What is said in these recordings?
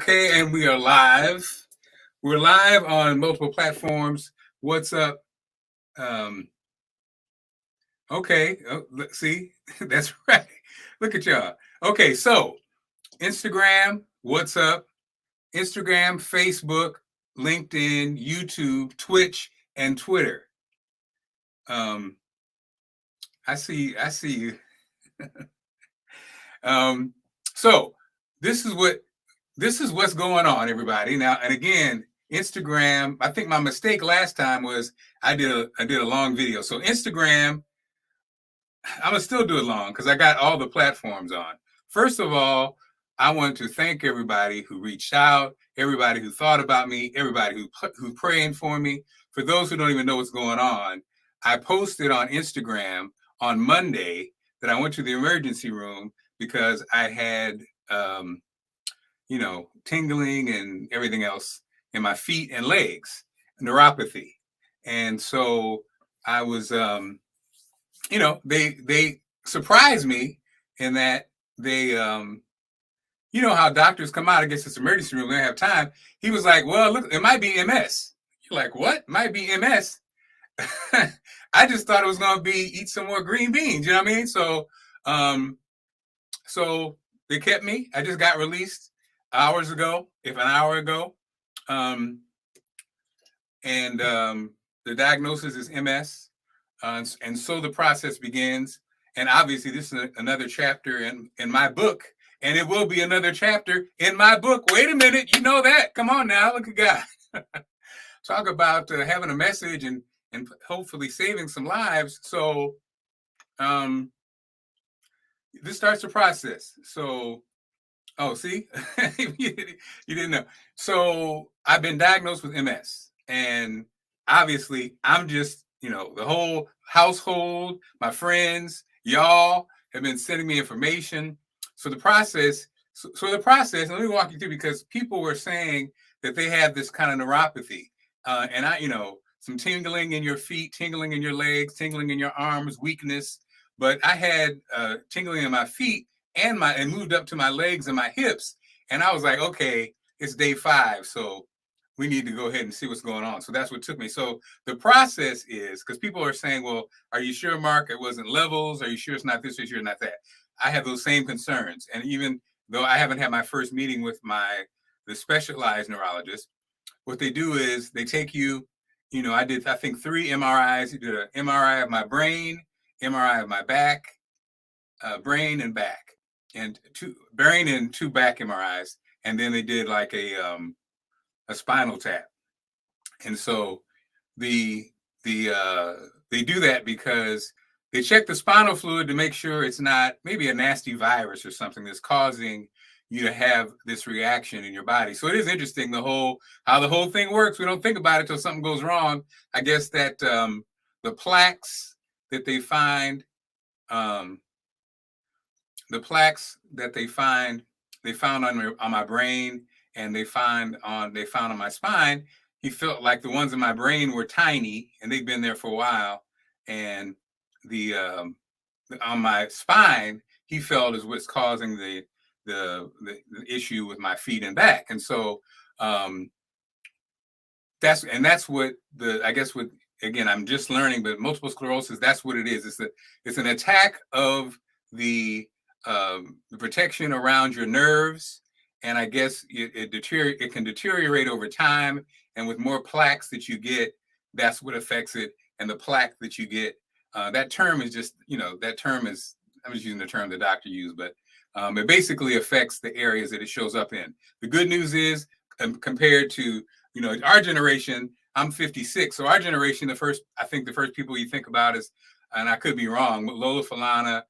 Okay, and we are live. We're live on multiple platforms. What's up? Okay, let's see, that's right. Look at y'all. Okay, so Instagram, what's up? Instagram, Facebook, LinkedIn, YouTube, Twitch, and Twitter. I see you. So this is what's going on, everybody. Now, and again, Instagram, I think my mistake last time was I did a long video. So Instagram, I'm gonna still do it long because I got all the platforms on. First of all, I want to thank everybody who reached out, everybody who thought about me, everybody who's praying for me. For those who don't even know what's going on, I posted on Instagram on Monday that I went to the emergency room because I had tingling and everything else in my feet and legs, neuropathy. And so I was, they surprised me in that they, you know how doctors come out, I guess it's emergency room, they don't have time. He was like, well, look, it might be MS. You're like, what? Might be MS? I just thought it was going to be eat some more green beans. You know what I mean? So they kept me. I just got released hours ago, if an hour ago. The diagnosis is MS. And so the process begins. And obviously, this is another chapter in my book. And it will be another chapter in my book. Wait a minute. You know that. Come on now. Look at God. Talk about having a message and hopefully saving some lives. So this starts the process. So, oh, see, you didn't know. So I've been diagnosed with MS, and obviously I'm just, the whole household, my friends, y'all have been sending me information. So the process, let me walk you through, because people were saying that they have this kind of neuropathy. And some tingling in your feet, tingling in your legs, tingling in your arms, weakness. But I had tingling in my feet and moved up to my legs and my hips. And I was like, okay, it's day 5. So we need to go ahead and see what's going on. So that's what took me. So the process is, because people are saying, well, are you sure, Mark, it wasn't levels? Are you sure it's not this? Are you sure it's not that? I have those same concerns. And even though I haven't had my first meeting with the specialized neurologist, what they do is they take you, I did, I think, 3 MRIs. You did an MRI of my brain, MRI of my back, brain and back, and 2 brain and 2 back MRIs. And then they did like a spinal tap. And so they do that because they check the spinal fluid to make sure it's not maybe a nasty virus or something that's causing you to have this reaction in your body. So it is interesting, how the whole thing works. We don't think about it till something goes wrong. I guess that the plaques that they find, on my brain, and they found on my spine. He felt like the ones in my brain were tiny, and they've been there for a while. And the on my spine, he felt is what's causing the issue with my feet and back. And so that's what again, I'm just learning, but multiple sclerosis, that's what it is. It's an attack of the protection around your nerves. And I guess it can deteriorate over time. And with more plaques that you get, that's what affects it. And the plaque that you get, that term is just, I'm just using the term the doctor used, but it basically affects the areas that it shows up in. The good news is, compared to, our generation, I'm 56. So our generation, the first people you think about is, and I could be wrong, Lola Falana,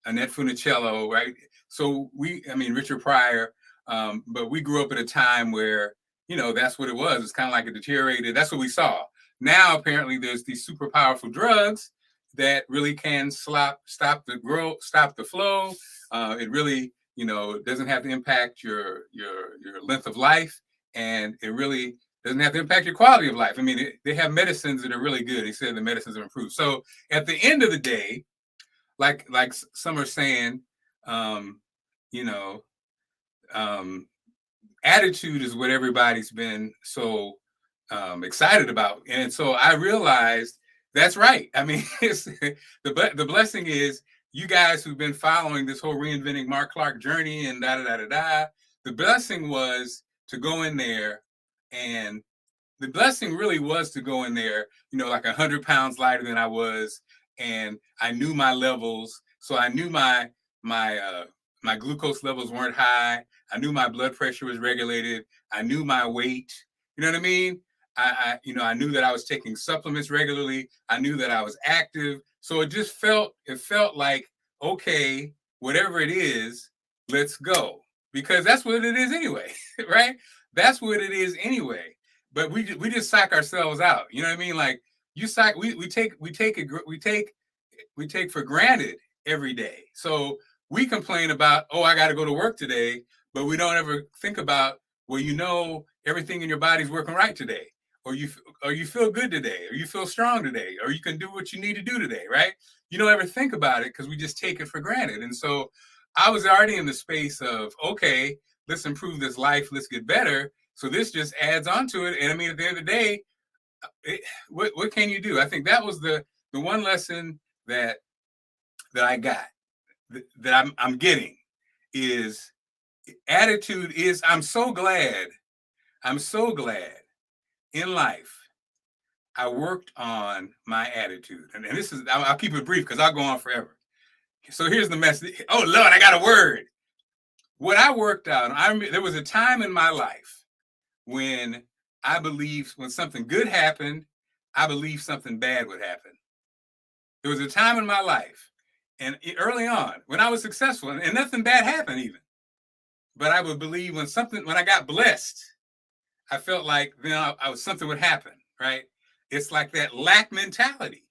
Annette Funicello, right? So Richard Pryor, but we grew up at a time where, that's what it was. It's kind of like it deteriorated. That's what we saw. Now, apparently, there's these super powerful drugs that really can stop the growth, stop the flow. It really, doesn't have to impact your length of life, and it really doesn't have to impact your quality of life. I mean, they have medicines that are really good. They said the medicines are improved. So at the end of the day, like some are saying, attitude is what everybody's been so excited about. And so I realized that's right. I mean, the blessing is you guys who've been following this whole reinventing Marc Clarke journey and da da da da da. The blessing was to go in there, and the blessing really was to go in there, like 100 pounds lighter than I was, and I knew my levels, so I knew my glucose levels weren't high. I knew my blood pressure was regulated. I knew my weight. You know what I mean? I knew that I was taking supplements regularly. I knew that I was active. So it felt like, okay, whatever it is, let's go. Because that's what it is anyway, right? That's what it is anyway. But we just psych ourselves out. You know what I mean? Like we take for granted every day. So we complain about, oh, I got to go to work today, but we don't ever think about, well, everything in your body's working right today, or you feel good today, or you feel strong today, or you can do what you need to do today, right? You don't ever think about it because we just take it for granted. And so I was already in the space of, okay, let's improve this life, let's get better. So this just adds on to it. And I mean, at the end of the day, what can you do? I think that was the one lesson that I got, that I'm getting, is attitude is, I'm so glad in life I worked on my attitude. And this is, I'll keep it brief because I'll go on forever. So here's the message. Oh Lord, I got a word. What I worked on, there was a time in my life when I believed when something good happened, I believed something bad would happen. There was a time in my life, and early on, when I was successful, and nothing bad happened even, but I would believe when I got blessed, I felt like something would happen, right? It's like that lack mentality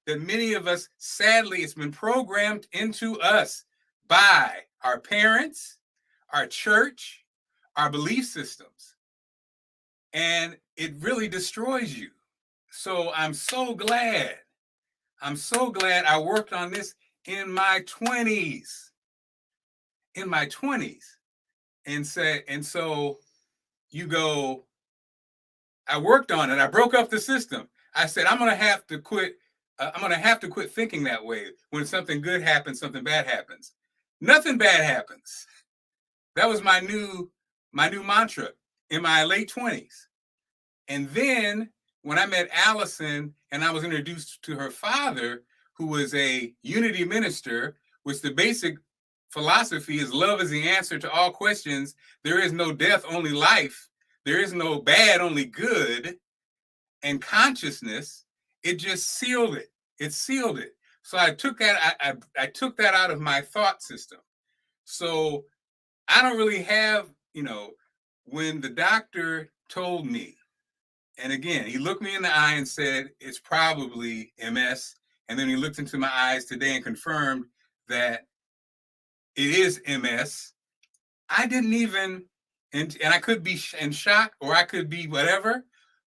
that many of us, sadly, it's been programmed into us by our parents, our church, our belief systems. And it really destroys you. So I'm so glad I worked on this in my 20s. And so you go, I worked on it. I broke up the system. I said, I'm going to have to quit. I'm going to have to quit thinking that way. When something good happens, something bad happens. Nothing bad happens. That was my new mantra in my late 20s. And then when I met Allison and I was introduced to her father, who was a unity minister, which the basic philosophy is love is the answer to all questions. There is no death, only life. There is no bad, only good. And consciousness, it just sealed it. It sealed it. So I took that, I took that out of my thought system. So I don't really have, when the doctor told me, and again, he looked me in the eye and said, it's probably MS. And then he looked into my eyes today and confirmed that it is MS. I didn't even, and I could be in shock, or I could be whatever,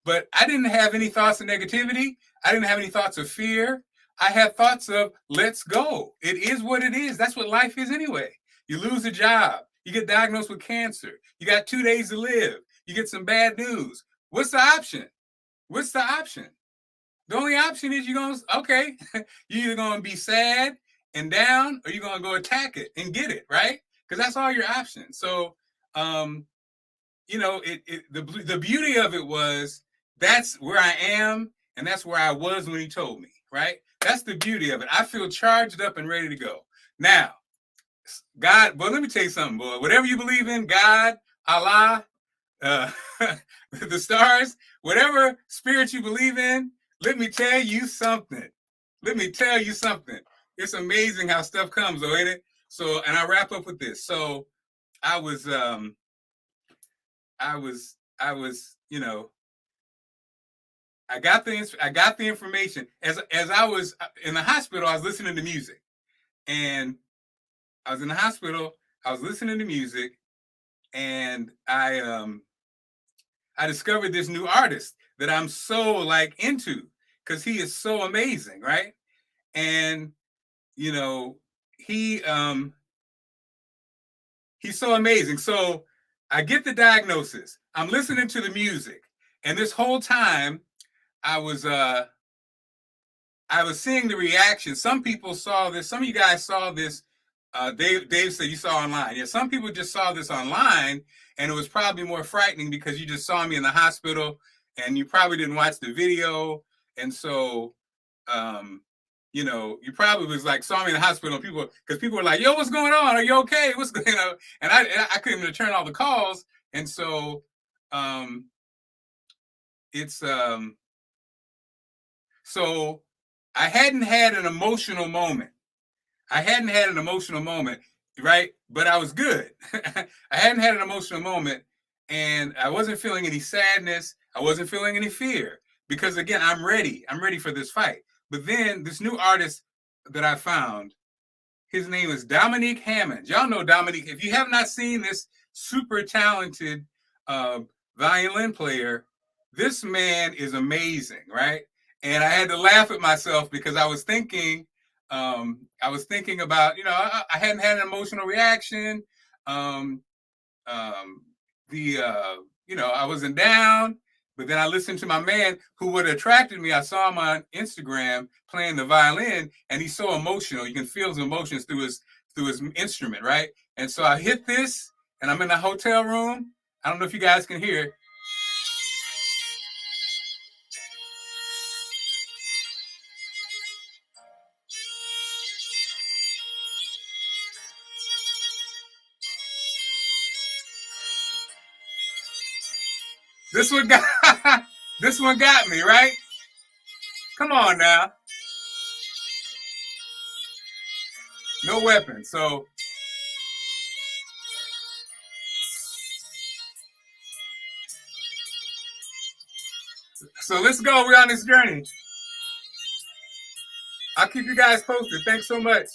but I didn't have any thoughts of negativity. I didn't have any thoughts of fear. I had thoughts of, let's go. It is what it is. That's what life is anyway. You lose a job. You get diagnosed with cancer. You got 2 days to live. You get some bad news. What's the option? What's the option? The only option is you're either going to be sad and down, or you're going to go attack it and get it, right? Because that's all your options. So, the beauty of it was, that's where I am, and that's where I was when he told me, right? That's the beauty of it. I feel charged up and ready to go. Now, God, boy, let me tell you something, boy. Whatever you believe in, God, Allah, the stars, whatever spirit you believe in, let me tell you something. It's amazing how stuff comes, though, ain't it? So, and I wrap up with this. So I was, I got the information. As I was in the hospital, I was listening to music. And I was in the hospital, I was listening to music, and I discovered this new artist that I'm so into, because he is so amazing, right? And he's so amazing. So I get the diagnosis. I'm listening to the music, and this whole time, I was seeing the reaction. Some people saw this. Some of you guys saw this. Dave said you saw online. Yeah, some people just saw this online, and it was probably more frightening because you just saw me in the hospital, and you probably didn't watch the video, and so, you probably was like saw me in the hospital. Because people were like, "Yo, what's going on? Are you okay? What's going on?" And I couldn't return all the calls, and so, it's so I hadn't had an emotional moment. Right? But I was good. I hadn't had an emotional moment, and I wasn't feeling any sadness. I wasn't feeling any fear because, again, I'm ready. I'm ready for this fight. But then this new artist that I found, his name is Dominique Hammond. Y'all know Dominique. If you have not seen this super talented violin player, this man is amazing, right? And I had to laugh at myself because I was thinking about, I hadn't had an emotional reaction. I wasn't down, but then I listened to my man who would have attracted me. I saw him on Instagram playing the violin, and he's so emotional. You can feel his emotions through his instrument, right? And so I hit this, and I'm in the hotel room. I don't know if you guys can hear it. This one got me, right? Come on now. No weapon. So let's go. We're on this journey. I'll keep you guys posted. Thanks so much.